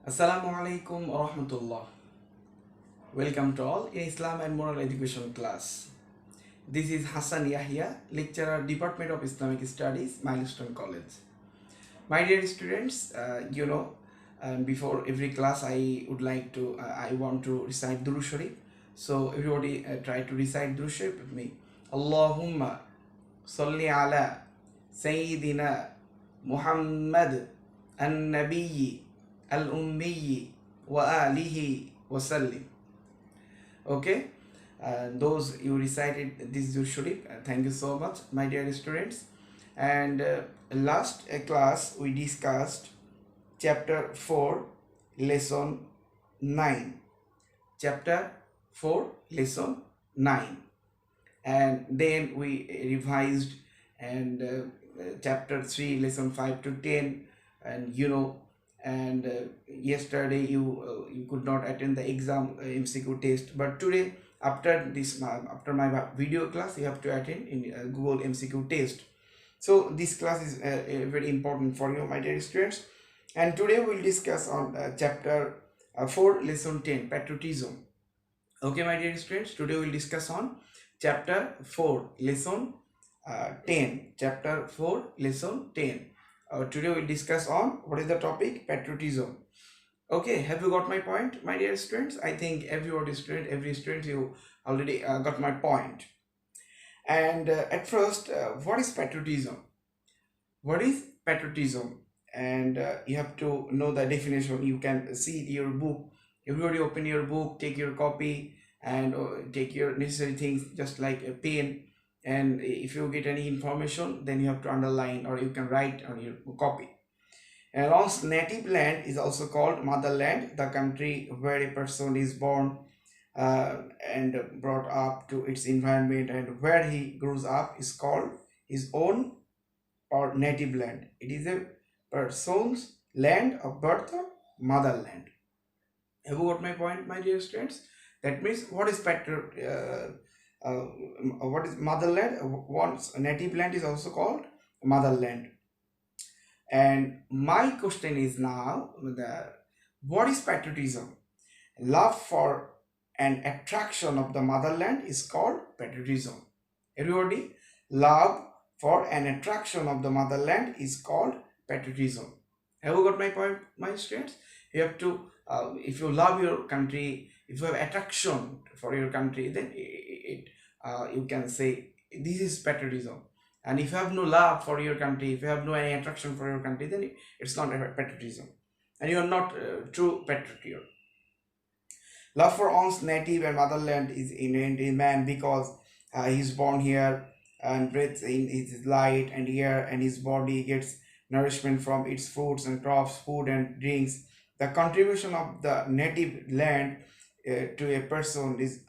Assalamu alaikum wa rahmatullah. Welcome to all in Islam and Moral Education class. This is Hasan Yahya, lecturer, Department of Islamic Studies, Milestone College. My dear students, before every class, I want to recite Durud Sharif. So everybody try to recite Durud Sharif with me. Allahumma salli ala Sayyidina Muhammad an-Nabiyyi al-Ummi wa alihi wa sallim. Okay, those you recited this Durud Sharif. Thank you so much, my dear students. And last class we discussed chapter 4, lesson 9. Chapter 4, lesson 9. And then we revised and chapter 3, lesson 5 to 10. And yesterday you could not attend the exam MCQ test, but today after my video class you have to attend in Google MCQ test. So this class is very important for you, my dear students. And today we'll discuss on chapter 4, lesson 10, patriotism. Okay, my dear students, today we'll discuss on chapter 4, lesson 10. Chapter 4, lesson 10. Today we'll discuss on what is the topic, patriotism. Okay, have you got my point, my dear students? I think every student you already got my point. And at first, what is patriotism? What is patriotism? And you have to know the definition. You can see your book. Everybody open your book, take your copy, and take your necessary things, just like a pen. And if you get any information, then you have to underline or you can write on your copy. And one's native land is also called motherland, the country where a person is born and brought up to its environment, and where he grows up is called his own or native land. It is a person's land of birth or motherland. Have you got my point, my dear students? That means what is what is motherland? One's native land is also called motherland. And my question is now, what is patriotism? Love for and attraction of the motherland is called patriotism. Everybody, love for an attraction of the motherland is called patriotism. Have you got my point, my students? You have to, if you love your country, if you have attraction for your country, then you can say this is patriotism. And if you have no love for your country, if you have no any attraction for your country, then it's not patriotism, and you are not true patriot. Love for one's native and motherland is inherent in man because he is born here and breathes in his light and air, and his body gets nourishment from its fruits and crops, food and drinks. The contribution of the native land to a person is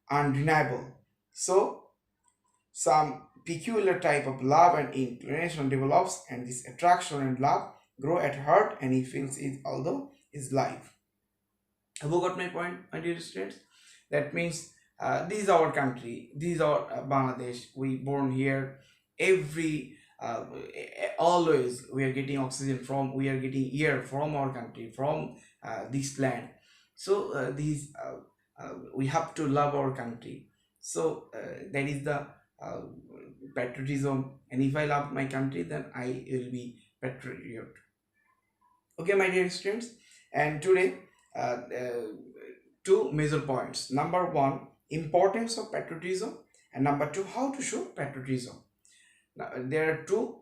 undeniable. So, some peculiar type of love and inclination develops, and this attraction and love grow at heart, and he feels it although his life. Have you got my point, my dear students? That means this is our country, this is our Bangladesh. We born here. Always we are getting oxygen from, we are getting air from our country, from this land. So we have to love our country. So that is the patriotism. And if I love my country, then I will be patriot. Okay, my dear students. And today, two major points. Number one, importance of patriotism, and number two, how to show patriotism. Now, there are two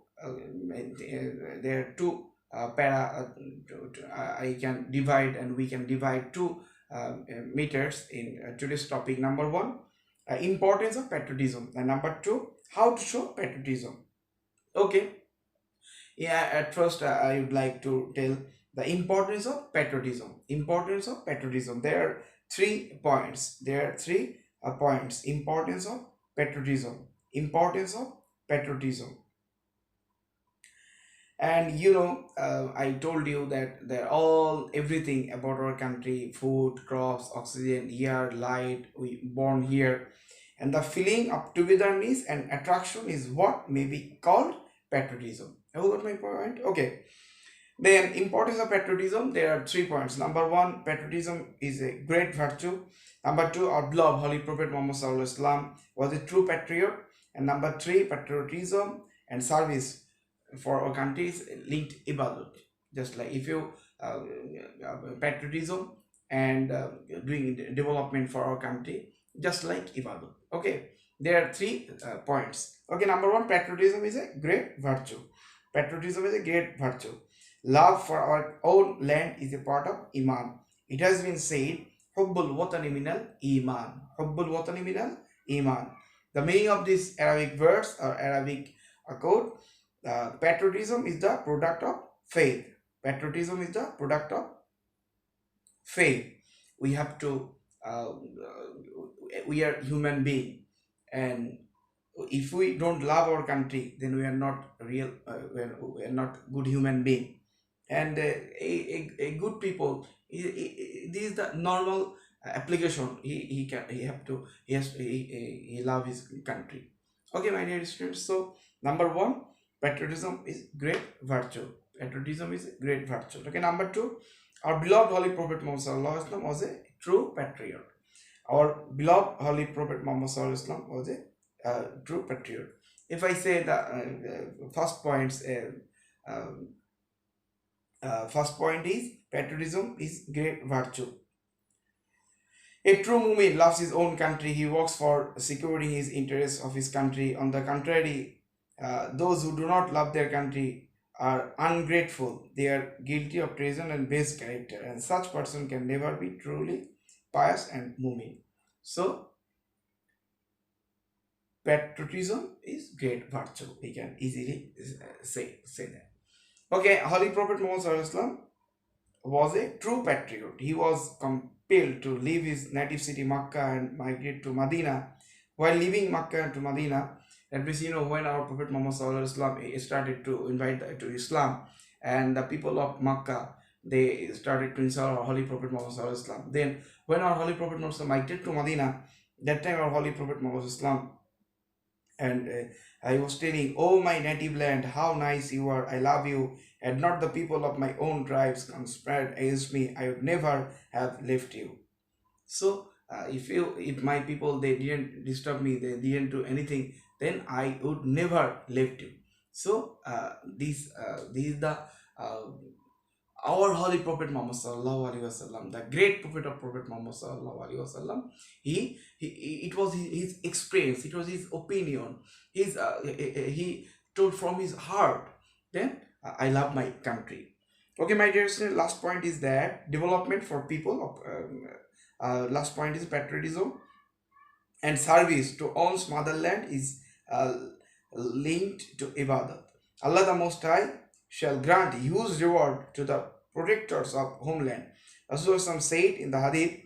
I can divide, and we can divide two meters in today's topic. Number one, importance of patriotism, and number two, how to show patriotism. Okay, yeah, at first I would like to tell the importance of patriotism. Importance of patriotism. There are 3 points. Importance of patriotism. Importance of patriotism. And I told you that everything about our country, food, crops, oxygen, air, light, we born here, and the feeling of togetherness and attraction is what may be called patriotism. Have you got my point? Okay. Then importance of patriotism, there are 3 points. Number 1, patriotism is a great virtue. Number 2, our beloved Holy Prophet Muhammad Sallallahu Alaihi Wasallam was a true patriot. And number 3, patriotism and service for our country is linked ibadat. Just like if you patriotism and doing development for our country, just like ibadat. Okay, there are 3 points. Okay, number 1, patriotism is a great virtue. Patriotism is a great virtue. Love for our own land is a part of Iman. It has been said, Hubbul Watani Minal Iman. Hubbul Watani Minal Iman. The meaning of this Arabic verse or Arabic quote, patriotism is the product of faith. Patriotism is the product of faith. We have to, we are human being, and if we don't love our country, then we are not real, we are not good human being. And a good people, this is the normal application. He love his country. Okay, my dear students. So number 1, patriotism is great virtue. Patriotism is a great virtue. Okay, number 2, our beloved Holy Prophet Muhammad Sallallahu Alaihi Wasallam was a true patriot. Our beloved Holy Prophet Muhammad Sallallahu Alaihi Wasallam was a true patriot. If I say the first points, first point is patriotism is great virtue. A true Mu'min loves his own country. He works for securing his interests of his country. On the contrary, those who do not love their country are ungrateful. They are guilty of treason and base character, and such person can never be truly pious and Mu'min. So, patriotism is great virtue. We can easily say that. Okay, Holy Prophet Muhammad Sallallahu Alaihi Wasallam was a true patriot. He was compelled to leave his native city Makkah and migrate to Medina. While leaving Makkah to Medina, that means, when our Prophet Muhammad Sallallahu Alaihi Wasallam started to invite to Islam, and the people of Makkah, they started to insult our Holy Prophet Muhammad Sallallahu Alaihi Wasallam. Then when our Holy Prophet Muhammad migrated to Medina, that time our Holy Prophet Muhammad Sallallahu and I was telling, oh my native land, how nice you are, I love you. Had not the people of my own tribes conspired against me, I would never have left you. So if my people, they didn't disturb me, they didn't do anything, then I would never left you. So this is the our Holy Prophet Muhammad Sallallahu Alaihi Wasallam, the great Prophet of Prophet Muhammad Sallallahu Alaihi Wasallam. It was his experience, it was his opinion, he told from his heart. Then I love my country. Okay, my dear students, last point is that development for people of last point is patriotism and service to one's motherland is linked to Ibadat. Allah the Most High shall grant huge reward to the protectors of homeland. Rasulullah said in the Hadith,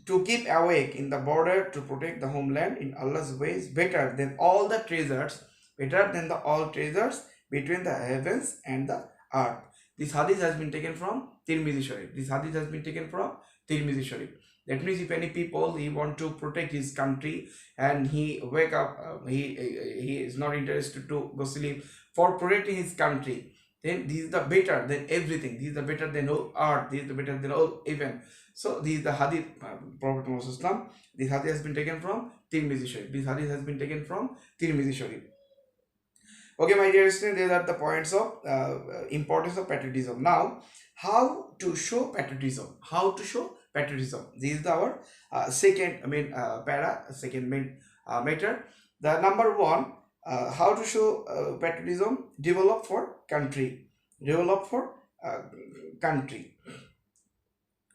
to keep awake in the border to protect the homeland in Allah's way is better than all the treasures, all treasures between the heavens and the earth. This Hadith has been taken from Tirmidhi Sharif. That means if any people, he want to protect his country and he wake up, he is not interested to go sleep for protecting his country, then this is the better than everything. This is the better than all art. This is the better than all event. So this is the Hadith, Prophet Muhammad. This Hadith has been taken from Tirmidhi Sharif. Okay, my dear students, these are the points of importance of patriotism. Now, how to show patriotism? This is our second main matter. The number 1, how to show patriotism? Develop for country.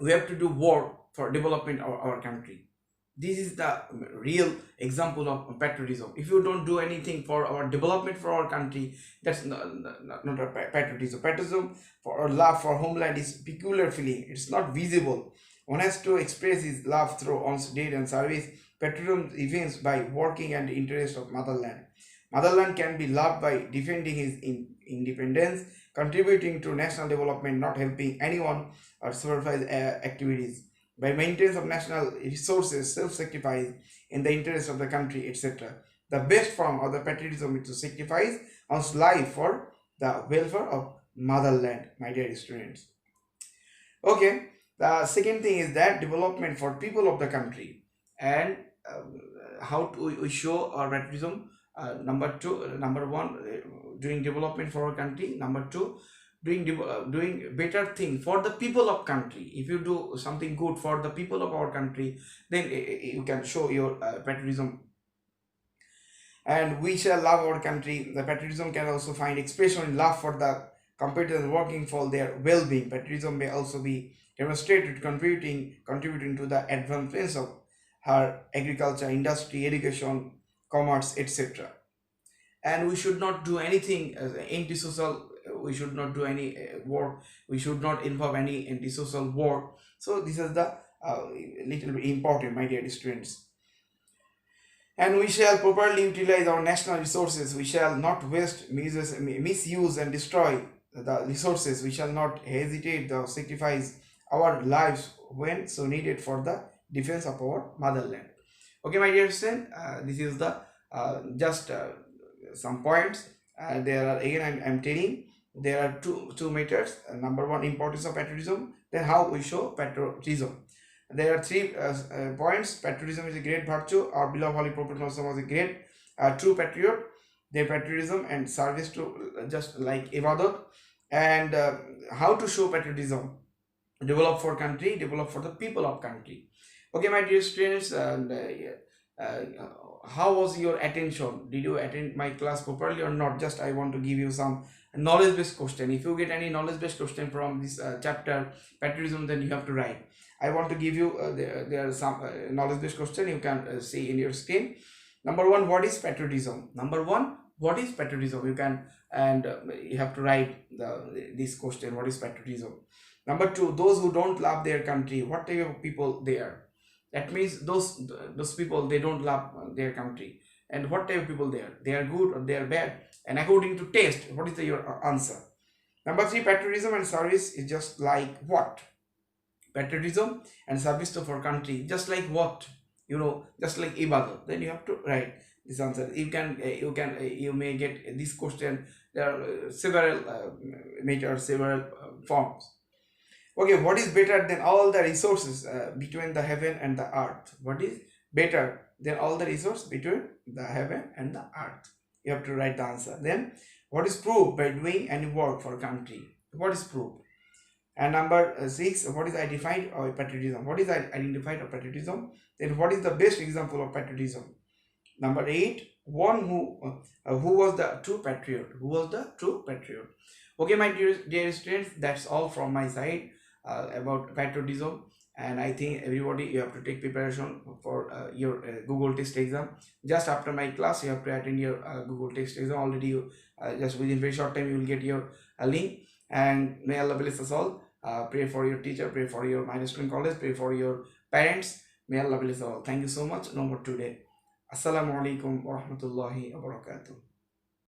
We have to do work for development of our country. This is the real example of patriotism. If you don't do anything for our development for our country, that's not a patriotism. Patriotism for our love for homeland is peculiar feeling. It's not visible. One has to express his love through one's deed and service. Patriotism evinces by working and the interest of motherland. Motherland can be loved by defending his independence, contributing to national development, not helping anyone or supervise activities, by maintenance of national resources, self-sacrifice in the interest of the country, etc. The best form of the patriotism is to sacrifice one's life for the welfare of motherland, my dear students. Okay, the second thing is that development for people of the country, and how to we show our patriotism. Number one, doing development for our country. Number two, doing better thing for the people of country. If you do something good for the people of our country, then you can show your patriotism. And we shall love our country. The patriotism can also find expression in love for the competitors working for their well-being. Patriotism may also be demonstrated contributing to the advancement of her agriculture, industry, education, commerce, etc. And we should not do anything anti-social. We should not do any work. We should not involve any anti-social work. So this is the little bit important, my dear students. And we shall properly utilize our national resources. We shall not waste, misuse and destroy the resources. We shall not hesitate to sacrifice our lives when so needed for the defense of our motherland. Okay, my dear students, this is the just some points. There are, again, I'm telling, there are two matters. Number one, importance of patriotism. Then how we show patriotism. There are three points. Patriotism is a great virtue. Our beloved Holy Prophet was a great true patriot. Their patriotism and service to just like Ibadat. And how to show patriotism. Develop for country, develop for the people of country. Okay, my dear students, and how was your attention? Did you attend my class properly or not? Just I want to give you some knowledge based question. If you get any knowledge based question from this chapter patriotism, then you have to write. I want to give you there are some knowledge based question you can see in your screen. Number one, what is patriotism? Number one, what is patriotism? You can, and you have to write this question, what is patriotism? Number two, those who don't love their country, what type of people they are? That means those people, they don't love their country. And what type of people they are? They are good or they are bad? And according to taste, what is your answer? Number three, patriotism and service is just like what? Patriotism and service to for country, just like what? Just like Ibadat. Then you have to write this answer. You may get this question. There are several methods, several forms. Okay, what is better than all the resources between the heaven and the earth? What is better than all the resources between the heaven and the earth? You have to write the answer. Then, what is proved by doing any work for country? What is proved? And number 6, what is identified of patriotism? What is identified of patriotism? Then, what is the best example of patriotism? Number 8, one who was the true patriot? Who was the true patriot? Okay, my dear students, that's all from my side about patriotism. And I think everybody, you have to take preparation for your Google test exam. Just after my class, you have to attend your Google test exam. Already you just within very short time you will get your link. And may Allah bless us all. Pray for your teacher, pray for your Milestone College, pray for your parents. May Allah bless us all. Thank you so much. No more today. Assalamu alaikum wa rahmatullahi wa barakatuh.